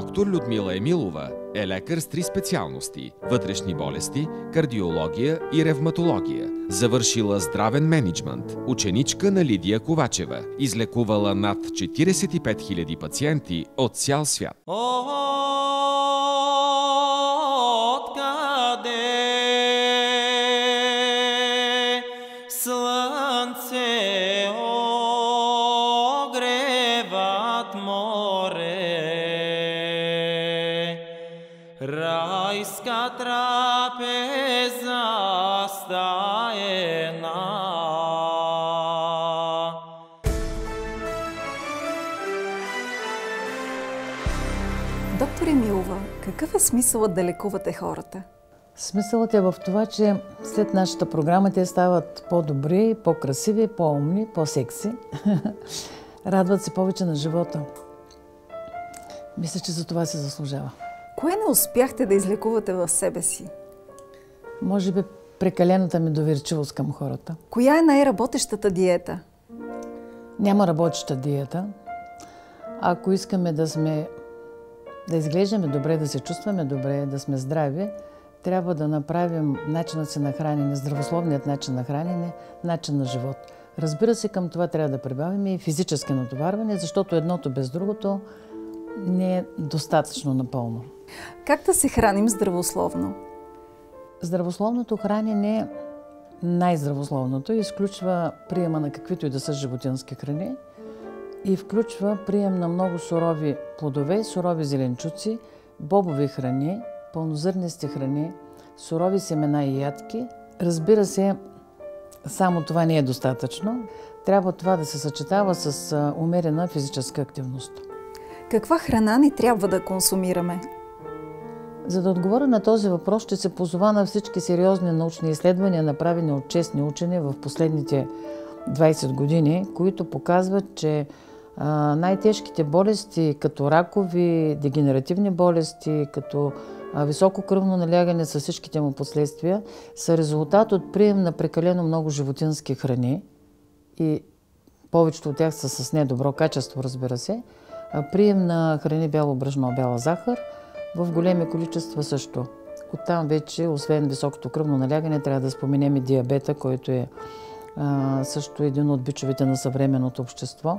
Доктор Людмила Емилова е лекар с 3 специалности – вътрешни болести, кардиология и ревматология. Завършила здравен мениджмънт, ученичка на Лидия Ковачева. Излекувала над 45 000 пациенти от цял свят. Райска трапеза стаена. Доктор Емилова, какъв е смисълът да лекувате хората? Смисълът е в това, че след нашата програма те стават по-добри, по-красиви, по-умни, по-секси. Радват се повече на живота. Мисля, че за това се заслужава. Кое не успяхте да излекувате в себе си? Може би прекалената ми доверчивост към хората. Коя е най-работещата диета? Няма работеща диета. Ако искаме да изглеждаме добре, да се чувстваме добре, да сме здрави, трябва да направим начинът си на хранене, здравословният начин на хранене, начин на живот. Разбира се, към това трябва да прибавим и физическо натоварване, защото едното без другото не е достатъчно напълно. Как да се храним здравословно? Здравословното хранене, най-здравословното, изключва приема на каквито и да са животински храни и включва прием на много сурови плодове, сурови зеленчуци, бобови храни, пълнозърнести храни, сурови семена и ядки. Разбира се, само това не е достатъчно. Трябва това да се съчетава с умерена физическа активност. Каква храна ни трябва да консумираме? За да отговоря на този въпрос, ще се позова на всички сериозни научни изследвания, направени от честни учени в последните 20 години, които показват, че най-тежките болести, като ракови, дегенеративни болести, като високо кръвно налягане с всичките му последствия, са резултат от прием на прекалено много животински храни и повечето от тях са с недобро качество, разбира се. Прием на храни бяло брашно, бяла захар, в големи количества също. Оттам вече, освен високото кръвно налягане, трябва да споменем и диабета, който е също един от бичовете на съвременното общество,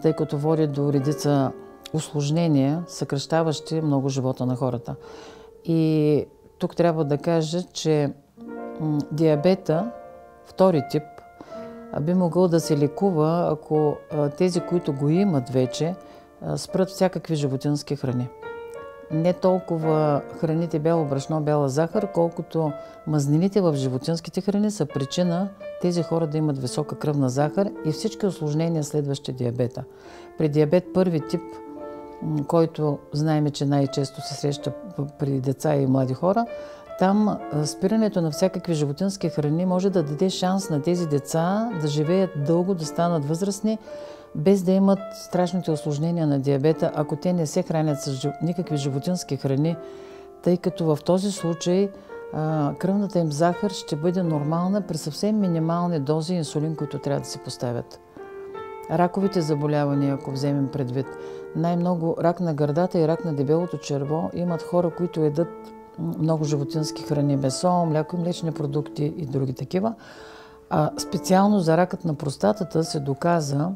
тъй като води до редица усложнения, съкращаващи много живота на хората. И тук трябва да кажа, че диабета, втори тип, би могъл да се лекува, ако тези, които го имат вече, спрат всякакви животински храни. Не толкова храните бяло брашно, бяла захар, колкото мазнините в животинските храни са причина тези хора да имат висока кръвна захар и всички усложнения, следващи диабета. При диабет първи тип, който знаем, че най-често се среща при деца и млади хора, там спирането на всякакви животински храни може да даде шанс на тези деца да живеят дълго, да станат възрастни, без да имат страшните усложнения на диабета, ако те не се хранят с никакви животински храни, тъй като в този случай кръвната им захар ще бъде нормална при съвсем минимални дози инсулин, които трябва да се поставят. Раковите заболявания, ако вземем предвид, най-много рак на гърдата и рак на дебелото черво имат хора, които едат много животински храни, месо, мляко и млечни продукти и други такива. Специално за ракът на простатата се доказа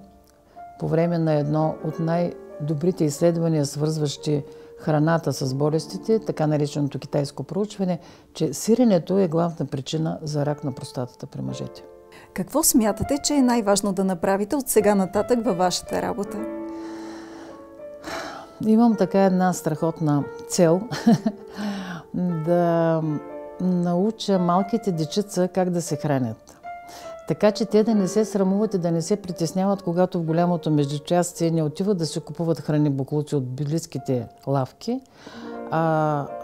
по време на едно от най-добрите изследвания, свързващи храната с болестите, така нареченото китайско проучване, че сиренето е главна причина за рак на простатата при мъжете. Какво смятате, че е най-важно да направите от сега нататък във вашата работа? Имам така една страхотна цел да науча малките дечица как да се хранят. Така че те да не се срамуват и да не се притесняват, когато в голямото междучасие не отиват да се купуват храни буклуци от близките лавки,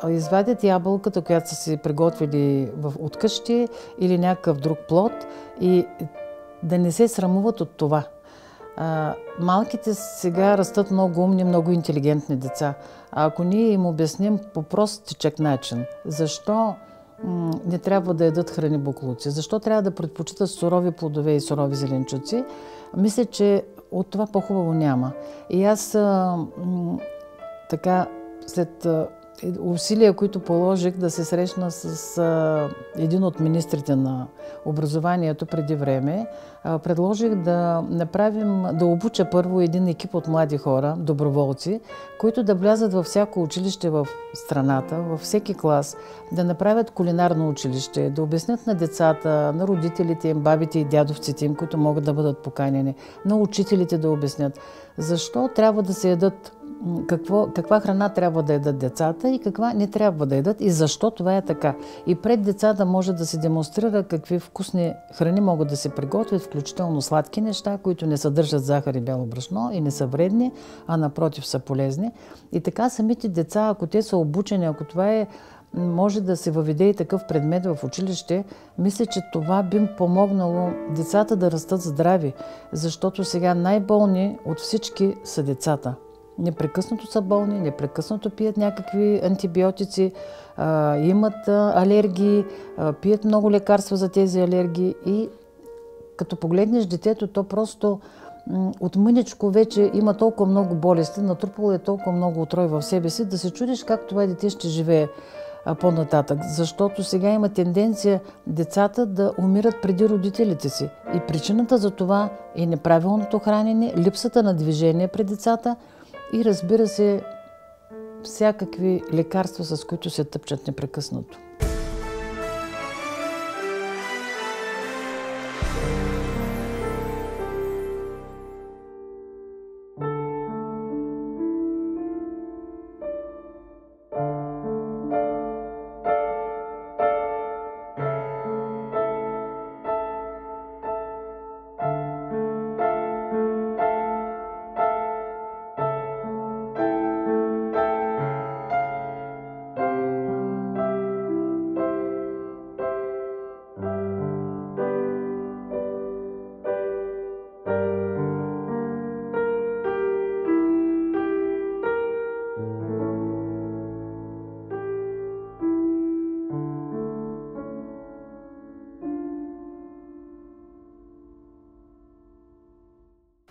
извадят ябълката, която са си приготвили от къщи или някакъв друг плод и да не се срамуват от това. Малките сега растат много умни, много интелигентни деца. А ако ние им обясним по простичък начин, защо не трябва да ядат храни буклуци, защо трябва да предпочитат сурови плодове и сурови зеленчуци, мисля, че от това по-хубаво няма. И аз така, след усилия, които положих да се срещна с един от министрите на образованието преди време, предложих да обуча първо един екип от млади хора, доброволци, които да влязат във всяко училище в страната, във всеки клас, да направят кулинарно училище, да обяснят на децата, на родителите им, бабите и дядовците им, които могат да бъдат поканени, на учителите да обяснят защо трябва да се ядат, каква храна трябва да ядат децата и каква не трябва да ядат и защо това е така. И пред децата може да се демонстрира какви вкусни храни могат да се приготвят, включително сладки неща, които не съдържат захар и бяло брашно и не са вредни, а напротив са полезни. И така самите деца, ако те са обучени, ако това може да се въведе и такъв предмет в училище, мисля, че това би им помогнало децата да растат здрави, защото сега най-болни от всички са децата. Непрекъснато са болни, непрекъснато пият някакви антибиотици, имат алергии, пият много лекарства за тези алергии и като погледнеш детето, то просто от мъничко вече има толкова много болести, натрупало е толкова много отрой в себе си, да се чудиш как това дете ще живее по-нататък. Защото сега има тенденция децата да умират преди родителите си. И причината за това е неправилното хранене, липсата на движение при децата и разбира се, всякакви лекарства, с които се тъпчат непрекъснато.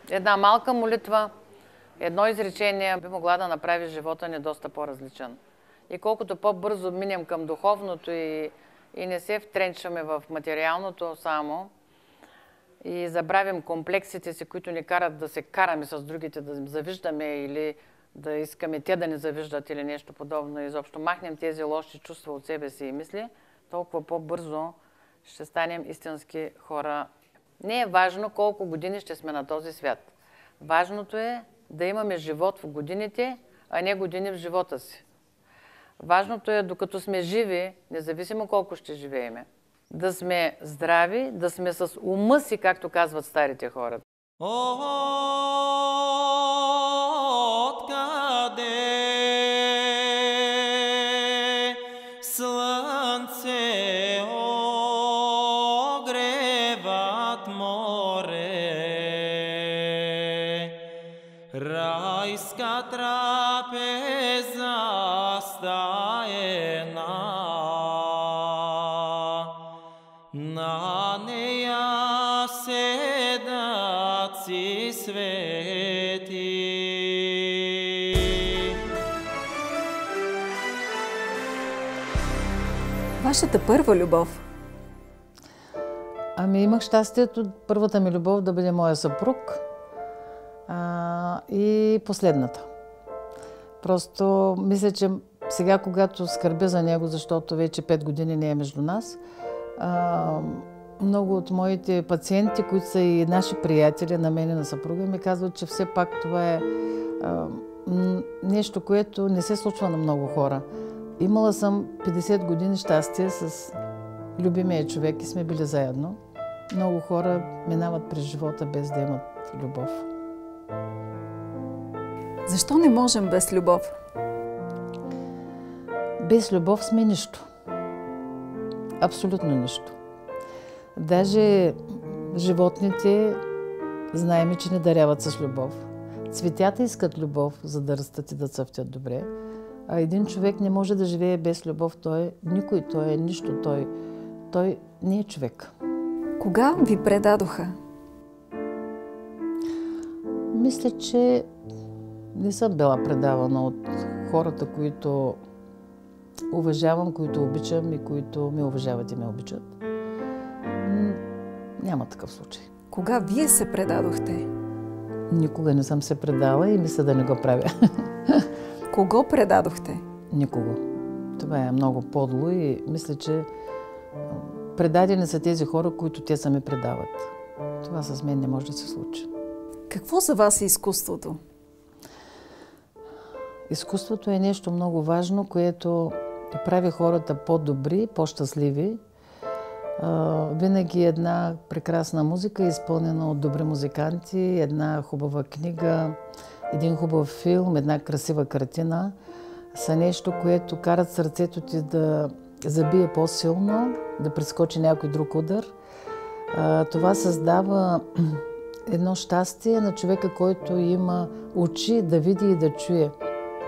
Една малка молитва, едно изречение би могла да направи живота ни доста по-различен. И колкото по-бързо минем към духовното и не се втренчваме в материалното само и забравим комплексите си, които ни карат да се караме с другите, да им завиждаме или да искаме те да ни завиждат или нещо подобно. Изобщо махнем тези лоши чувства от себе си и мисли, толкова по-бързо ще станем истински хора. Не е важно колко години ще сме на този свят. Важното е да имаме живот в годините, а не години в живота си. Важното е, докато сме живи, независимо колко ще живееме, да сме здрави, да сме с ума си, както казват старите хора. Откъде слънце огреват море, райска трапеза стаена, на нея седат си свети. Вашата първа любов? Ами имах щастието първата ми любов да бъде моя съпруг и последната. Просто мисля, че сега, когато скърбя за него, защото вече 5 години не е между нас, много от моите пациенти, които са и наши приятели на мен и на съпруга, ми казват, че все пак това е нещо, което не се случва на много хора. Имала съм 50 години щастие с любимия човек и сме били заедно. Много хора минават през живота без да имат любов. Защо не можем без любов? Без любов сме нищо. Абсолютно нищо. Даже животните знаем, че не даряват с любов. Цветята искат любов, за да растат и да цъфтят добре. А един човек не може да живее без любов. Той е никой, той е нищо, той не е човек. Кога ви предадоха? Мисля, че Не съм била предавана от хората, които уважавам, които обичам и които ме уважават и ме обичат. Няма такъв случай. Кога вие се предадохте? Никога не съм се предала и мисля да не го правя. Кого предадохте? Никого. Това е много подло и мисля, че предадени са тези хора, които те сами предават. Това с мен не може да се случи. Какво за вас е изкуството? Изкуството е нещо много важно, което прави хората по-добри, по-щастливи. Винаги една прекрасна музика, изпълнена от добри музиканти, една хубава книга, един хубав филм, една красива картина са нещо, което карат сърцето ти да забие по-силно, да прескочи някой друг удар. Това създава едно щастие на човека, който има очи да види и да чуе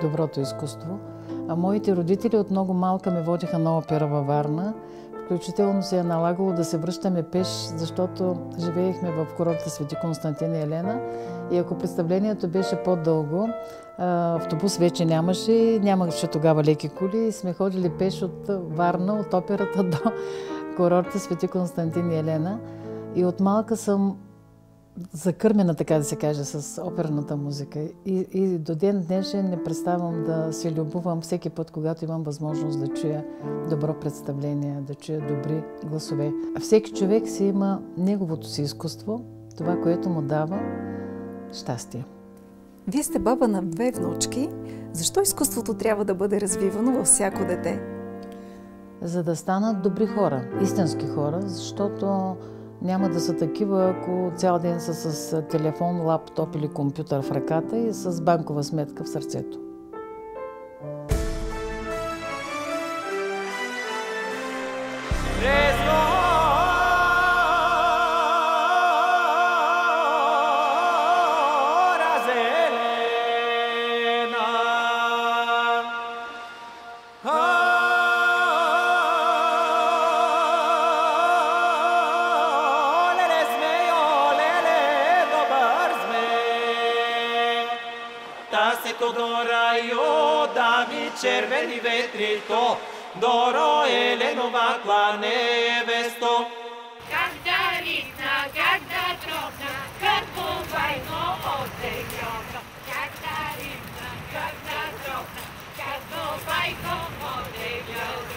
доброто изкуство. А моите родители от много малка ме водиха на опера във Варна. Включително се е налагало да се връщаме пеш, защото живеехме в курорта Свети Константин и Елена. И ако представлението беше по-дълго, автобус вече нямаше тогава леки коли и сме ходили пеш от Варна, от операта до курорта Свети Константин и Елена. И от малка съм закърмена, така да се каже, с оперната музика. И до ден днешен не преставам да се любовам всеки път, когато имам възможност да чуя добро представление, да чуя добри гласове. Всеки човек си има неговото си изкуство, това, което му дава щастие. Вие сте баба на 2 внучки. Защо изкуството трябва да бъде развивано във всяко дете? За да станат добри хора, истински хора, защото няма да са такива, ако цял ден са с телефон, лаптоп или компютър в ръката и с банкова сметка в сърцето. Червени ветрито, доро Еленова кланевесто. Когда ритна, когда дробна, кърпувайно от дегьока. Когда ритна, когда дробна, кърпувайно от дегьока.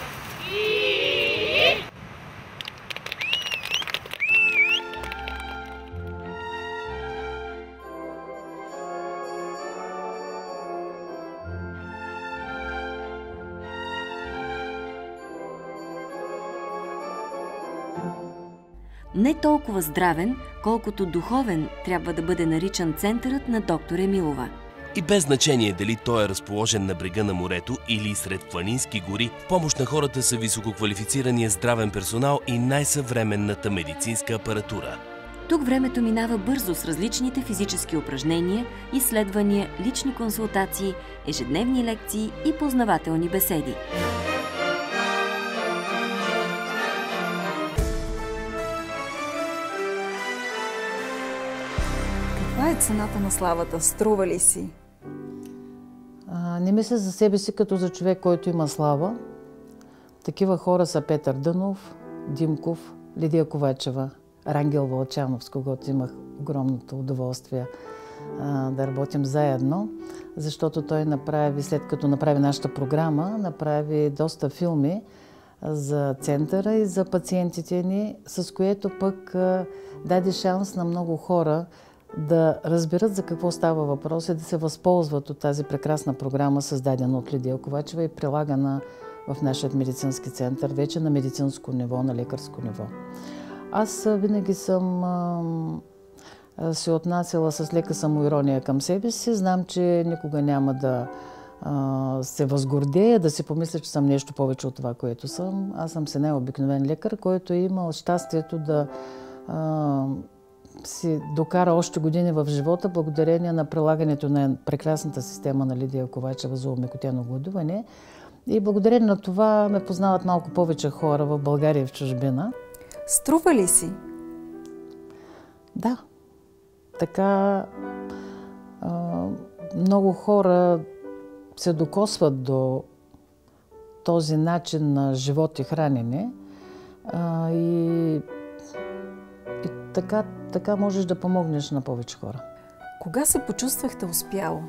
Не толкова здравен, колкото духовен трябва да бъде наричан центърът на доктор Емилова. И без значение дали той е разположен на брега на морето или сред планински гори, в помощ на хората са висококвалифицирания здравен персонал и най-съвременната медицинска апаратура. Тук времето минава бързо с различните физически упражнения, изследвания, лични консултации, ежедневни лекции и познавателни беседи. Каква е цената на славата? Струва ли си? Не мисля за себе си като за човек, който има слава. Такива хора са Петър Дънов, Димков, Лидия Ковачева, Рангел Вълчанов, с когото имах огромното удоволствие да работим заедно, защото той направи, след като направи нашата програма, направи доста филми за центъра и за пациентите ни, с което пък даде шанс на много хора да разберат за какво става въпрос и да се възползват от тази прекрасна програма, създадена от Лидия Ковачева и прилагана в нашия медицински център, вече на медицинско ниво, на лекарско ниво. Аз винаги съм се отнасяла с лека самоирония към себе си. Знам, че никога няма да се възгордея, да си помисля, че съм нещо повече от това, което съм. Аз съм си най-обикновен лекар, който е имал щастието да си докара още години в живота, благодарение на прилагането на прекрасната система на Лидия Ковачева за омекотено гладуване. И благодарение на това ме познават малко повече хора в България и в чужбина. Струва ли си? Да. Така много хора се докосват до този начин на живот и хранене и така можеш да помогнеш на повече хора. Кога се почувствахте успяло?